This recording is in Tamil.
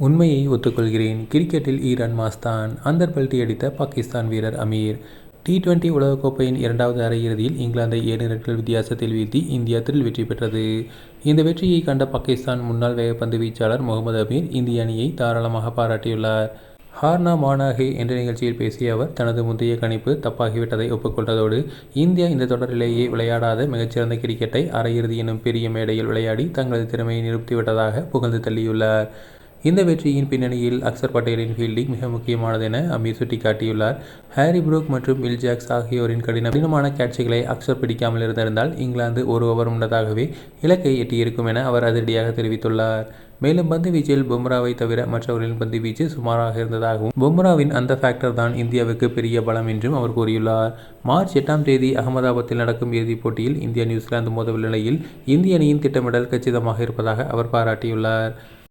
உண்மையை ஒத்துக்கொள்கிறேன். கிரிக்கெட்டில் ஈரான் மாஸ்தான். அந்தர் பல்டி அடித்த பாகிஸ்தான் வீரர் அமீர். T20 உலகக்கோப்பையின் 2வது அரையிறுதியில் இங்கிலாந்தை 7 ரன்கள் வித்தியாசத்தில் வீழ்த்தி இந்தியா த்ரில் வெற்றி பெற்றது. இந்த வெற்றியை கண்ட பாகிஸ்தான் முன்னாள் வேகப்பந்து வீச்சாளர் முகமது அமீர் இந்திய அணியை தாராளமாக பாராட்டியுள்ளார். ஹார்னா மானாகே என்ற நிகழ்ச்சியில் பேசிய அவர் தனது முந்தைய கணிப்பு தப்பாகிவிட்டதை ஒப்புக்கொண்டதோடு இந்தியா இந்த தொடரிலேயே விளையாடாத மிகச்சிறந்த கிரிக்கெட்டை அரையிறுதி எனும் பெரிய மேடையில் விளையாடி தங்களது திறமையை நிரூபித்துவிட்டதாக புகழ்ந்து தள்ளியுள்ளார். இந்த வெற்றியின் பின்னணியில் அக்சர் பட்டேலின் ஃபீல்டிங் மிக முக்கியமானது என அமீர் சுட்டிக்காட்டியுள்ளார். ஹாரி புரூக் மற்றும் வில் ஜாக்ஸ் ஆகியோரின் கடினமான கேட்சுகளை அக்சர் பிடிக்காமல் இருந்திருந்தால் இங்கிலாந்து ஒரு ஓவர் முன்னதாகவே இலக்கை எட்டியிருக்கும் என அவர் அதிரடியாக தெரிவித்துள்ளார். மேலும் பந்து வீச்சில் பும்ராவை தவிர மற்றவர்களின் பந்து வீச்சு சுமாராக இருந்ததாகவும் பும்ராவின் அந்த ஃபேக்டர் தான் இந்தியாவுக்கு பெரிய பலம் என்றும் அவர் கூறியுள்ளார். மார்ச் 8ஆம் தேதி அகமதாபாத்தில் நடக்கும் இறுதிப் போட்டியில் இந்தியா நியூசிலாந்து மோதவுள்ள நிலையில் இந்திய அணியின் திட்டமிடல் கச்சிதமாக இருப்பதாக அவர் பாராட்டியுள்ளார்.